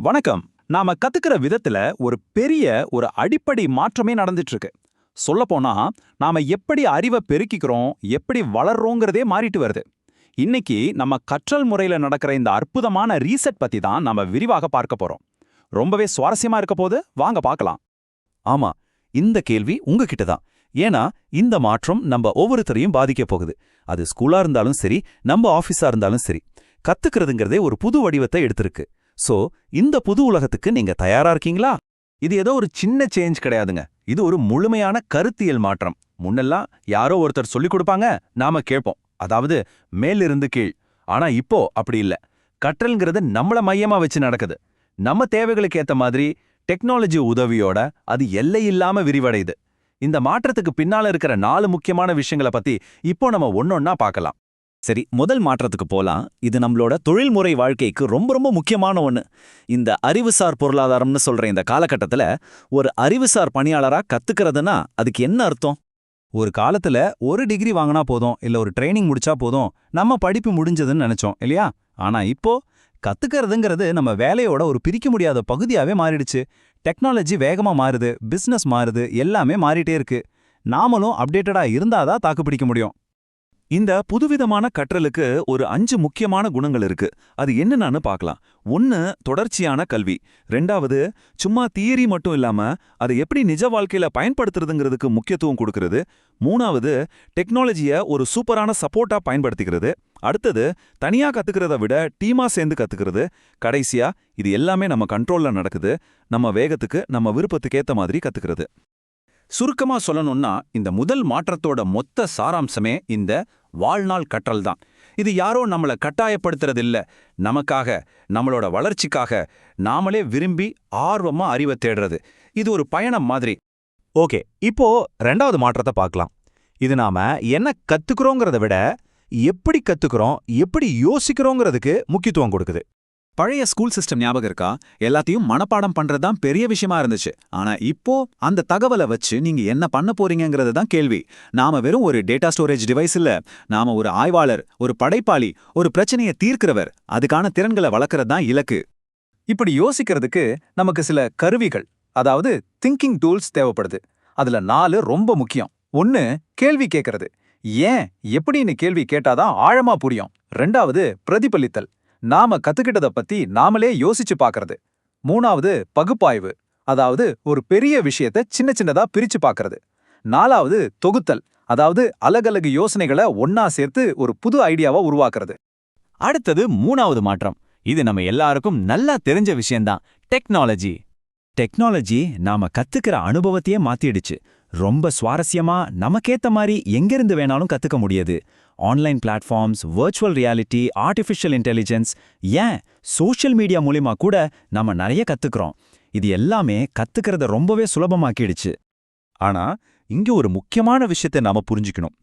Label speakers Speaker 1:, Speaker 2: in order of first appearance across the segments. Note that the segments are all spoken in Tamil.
Speaker 1: வணக்கம். நாம கத்துக்கிற விதத்துல ஒரு அடிப்படை மாற்றமே நடந்துட்டு இருக்கு. சொல்லப்போனா, நாம எப்படி அறிவை பெருக்கிக்கிறோம், எப்படி வளர்றோங்கிறதே மாறிட்டு வருது. இன்னைக்கு நம்ம கற்றல் முறையில நடக்கிற இந்த அற்புதமான ரீசெட் பத்தி தான் நாம விரிவாக பார்க்க போறோம். ரொம்பவே சுவாரஸ்யமா இருக்க போது, வாங்க பார்க்கலாம்.
Speaker 2: ஆமா, இந்த கேள்வி உங்ககிட்ட தான். ஏன்னா இந்த மாற்றம் நம்ம ஒவ்வொருத்தரையும் பாதிக்க போகுது. அது ஸ்கூலா இருந்தாலும் சரி, நம்ம ஆபீஸா இருந்தாலும் சரி, கத்துக்கிறதுங்கிறதே ஒரு புது வடிவத்தை எடுத்திருக்கு. சோ இந்த புது உலகத்துக்கு நீங்க தயாரா இருக்கீங்களா?
Speaker 1: இது ஏதோ ஒரு சின்ன சேஞ்ச் கிடையாதுங்க. இது ஒரு முழுமையான கருத்தியல் மாற்றம். முன்னெல்லாம் யாரோ ஒருத்தர் சொல்லிக் கொடுப்பாங்க, நாம கேட்போம். அதாவது மேலிருந்து கீழ். ஆனா இப்போ அப்படி இல்ல. கற்றல்ங்கிறது நம்மள மையமா வச்சு நடக்குது. நம்ம தேவைகளுக்கு ஏத்த மாதிரி டெக்னாலஜி உதவியோட அது எல்லையில்லாம விரிவடையுது. இந்த மாற்றத்துக்கு பின்னால இருக்கிற 4 முக்கியமான விஷயங்களை பத்தி இப்போ நம்ம ஒன்னொன்னா பார்க்கலாம்.
Speaker 2: சரி, முதல் மாற்றத்துக்கு போலாம். இது நம்மளோட தொழில்முறை வாழ்க்கைக்கு ரொம்ப முக்கியமான ஒண்ணு. இந்த அறிவுசார் பொருளாதாரம்னு சொல்ற இந்த காலகட்டத்துல ஒரு அறிவுசார் பணியாளரா கத்துக்கிறதுனா அதுக்கு என்ன அர்த்தம்?
Speaker 1: ஒரு காலத்துல ஒரு டிகிரி வாங்கினா போதும், இல்ல ஒரு ட்ரைனிங் முடிச்சா போதும், நம்ம படிப்பு முடிஞ்சதுன்னு நினைச்சோம் இல்லையா? ஆனா இப்போ கத்துக்கிறதுங்கிறது நம்ம வேலையோட ஒரு பிரிக்க முடியாத பகுதியாவே மாறிடுச்சு. டெக்னாலஜி வேகமா மாறுது, பிசினஸ் மாறுது, எல்லாமே மாறிட்டே இருக்கு. நாமளும் அப்டேட்டடா இருந்தாதான் தாக்கு பிடிக்க முடியும்.
Speaker 2: இந்த புதுவிதமான கற்றலுக்கு ஒரு 5 முக்கியமான குணங்கள் இருக்கு. அது என்னன்னு பார்க்கலாம். 1, தொடர்ச்சியான கல்வி. 2வது, சும்மா தியரி மட்டும் இல்லாம அதை எப்படி நிஜ வாழ்க்கையில பயன்படுத்துறதுங்கிறதுக்கு முக்கியத்துவம் கொடுக்கிறது. 3வது, டெக்னாலஜியை ஒரு சூப்பரான சப்போர்ட்டா பயன்படுத்திக்கிறது. அடுத்தது, தனியா கத்துக்கிறத விட டீமா சேர்ந்து கத்துக்கிறது. கடைசியா, இது எல்லாமே நம்ம கண்ட்ரோல்ல நடக்குது. நம்ம வேகத்துக்கு, நம்ம விருப்பத்துக்கு ஏத்த மாதிரி கத்துக்கிறது.
Speaker 1: சுருக்கமா சொல்லணும்னா, இந்த முதல் மாற்றத்தோட மொத்த சாராம்சமே இந்த வாழ்நாள் கற்றல் தான். இது யாரோ நம்மள கட்டாயப்படுத்துறதில்ல. நமக்காக, நம்மளோட வளர்ச்சிக்காக நாமளே விரும்பி ஆர்வமா அறிவை தேடுறது. இது ஒரு பயணம் மாதிரி.
Speaker 2: ஓகே, இப்போ 2வது மாற்றத்தை பார்க்கலாம். இது நாம என்ன கத்துக்கிறோங்கிறத விட எப்படி கத்துக்கிறோம், எப்படி யோசிக்கிறோங்கிறதுக்கு முக்கியத்துவம் கொடுக்குது.
Speaker 1: பழைய ஸ்கூல் சிஸ்டம் ஞாபகம் இருக்கா? எல்லாத்தையும் மனப்பாடம் பண்றதுதான் பெரிய விஷயமா இருந்துச்சு. ஆனா இப்போ அந்த தகவலை வச்சு நீங்க என்ன பண்ண போறீங்கிறது தான் கேள்வி. நாம வெறும் ஒரு டேட்டா ஸ்டோரேஜ் டிவைஸ் இல்ல. நாம ஒரு ஆய்வாளர், ஒரு படைப்பாளி, ஒரு பிரச்சனையை தீர்க்கிறவர். அதுக்கான திறன்களை வளர்க்கறது தான் இலக்கு. இப்படி யோசிக்கிறதுக்கு நமக்கு சில கருவிகள், அதாவது திங்கிங் டூல்ஸ் தேவைப்படுது. அதுல 4 ரொம்ப முக்கியம். 1, கேள்வி கேட்கறது. ஏன், எப்படின்னு கேள்வி கேட்டாதான் ஆழமா புரியும். 2வது, பிரதிபலித்தல். நாம கத்துக்கிட்டத பத்தி நாமளே யோசிச்சு பார்க்கறது. 3வது, பகுப்பாய்வு. அதாவது ஒரு பெரிய விஷயத்தை சின்ன சின்னதா பிரிச்சு பார்க்கறது. 4வது, தொகுத்தல். அதாவது அலகலகு யோசனைகளை ஒன்னா சேர்த்து ஒரு புது ஐடியாவை உருவாக்குறது.
Speaker 2: அடுத்தது 3வது மாற்றம். இது நம்ம எல்லாருக்கும் நல்லா தெரிஞ்ச விஷயம்தான், டெக்னாலஜி. டெக்னாலஜி நாம கத்துக்கிற அனுபவத்தையே மாத்திடுச்சு. ரொம்ப சுவாரஸ்யமா நமக்கேத்த மாதிரி எங்கிருந்து வேணாலும் கத்துக்க முடியுது. Online platforms, virtual reality, artificial intelligence, ஏன் சோஷியல் மீடியா மூலியமா கூட நம்ம நிறைய கத்துக்கிறோம். இது எல்லாமே கத்துக்கிறத ரொம்பவே சுலபமாக்கிடுச்சு.
Speaker 3: ஆனா இங்க ஒரு முக்கியமான விஷயத்தை நாம புரிஞ்சுக்கணும்.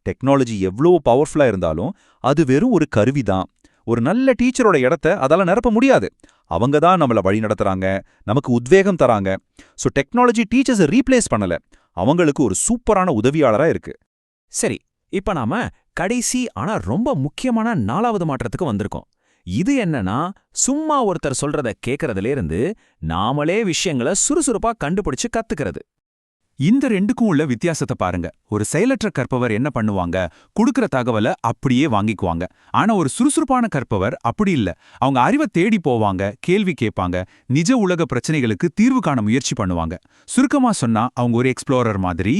Speaker 3: டெக்னாலஜி எவ்வளோ பவர்ஃபுல்லா இருந்தாலும் அது வெறும் ஒரு கருவிதான். ஒரு நல்ல டீச்சரோட இடத்த அதால நிரப்ப முடியாது. அவங்க தான் நம்மள வழி நடத்துறாங்க, நமக்கு உத்வேகம் தராங்க. ஸோ டெக்னாலஜி டீச்சர்ஸை ரீப்ளேஸ் பண்ணல, அவங்களுக்கு ஒரு சூப்பரான உதவியாளரா இருக்கு.
Speaker 2: சரி, இப்ப நாம கடைசி ஆனா ரொம்ப முக்கியமான 4வது மாற்றத்துக்கு வந்திருக்கோம். இது என்னன்னா, சும்மா ஒருத்தர் சொல்றத கேட்கறதுலேருந்து நாமளே விஷயங்களை சுறுசுறுப்பா கண்டுபிடிச்சு கத்துக்கிறது.
Speaker 1: இந்த 2க்கும் உள்ள வித்தியாசத்தை பாருங்க. ஒரு செயலற்ற கற்பவர் என்ன பண்ணுவாங்க? கொடுக்கிற தகவலை அப்படியே வாங்கிக்குவாங்க. ஆனா ஒரு சுறுசுறுப்பான கற்பவர் அப்படி இல்ல. அவங்க அறிவை தேடி போவாங்க, கேள்வி கேட்பாங்க, நிஜ உலக பிரச்சனைகளுக்கு தீர்வு காண முயற்சி பண்ணுவாங்க. சுருக்கமா சொன்னா அவங்க ஒரு எக்ஸ்ப்ளோரர் மாதிரி.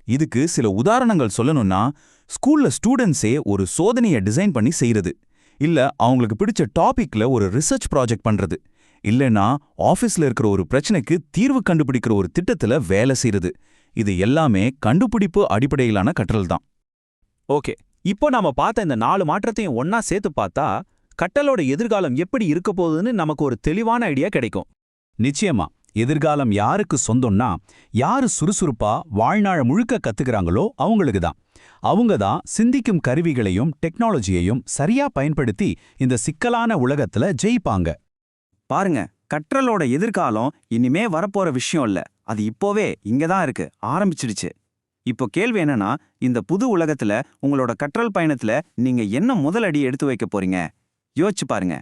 Speaker 1: இதுக்கு சில உதாரணங்கள் சொல்லணும்னா, ஸ்கூல்ல ஸ்டூடெண்ட்ஸே ஒரு சோதனையை டிசைன் பண்ணி செய்யறது, இல்ல அவங்களுக்கு பிடிச்ச டாபிக்ல ஒரு ரிசர்ச் ப்ராஜெக்ட் பண்றது, இல்லைன்னா ஆஃபீஸ்ல இருக்கிற ஒரு பிரச்சனைக்கு தீர்வு கண்டுபிடிக்கிற ஒரு திட்டத்துல வேலை செய்யறது. இது எல்லாமே கண்டுபிடிப்பு அடிப்படையிலான கற்றல் தான்.
Speaker 2: ஓகே, இப்போ நாம பார்த்த இந்த 4 மாற்றத்தையும் ஒன்னா சேர்த்து பார்த்தா கற்றலோட எதிர்காலம் எப்படி இருக்க போகுதுன்னு நமக்கு ஒரு தெளிவான ஐடியா கிடைக்கும்.
Speaker 1: நிச்சயமா, எதிர்காலம் யாருக்கு சொந்தம்னா, யாரு சுறுசுறுப்பா வாழ்நாள் முழுக்க கத்துக்கிறாங்களோ அவங்களுக்கு தான். அவங்க தான் சிந்திக்கும் கருவிகளையும் டெக்னாலஜியையும் சரியா பயன்படுத்தி இந்த சிக்கலான உலகத்துல ஜெயிப்பாங்க.
Speaker 4: பாருங்க, கற்றலோட எதிர்காலம் இனிமே வரப்போற விஷயம் இல்ல. அது இப்போவே இங்கதான் இருக்கு, ஆரம்பிச்சிடுச்சு. இப்போ கேள்வி என்னன்னா, இந்த புது உலகத்துல உங்களோட கற்றல் பயணத்துல நீங்க என்ன முதல் அடி எடுத்து வைக்க போறீங்க? யோசிச்சு பாருங்க.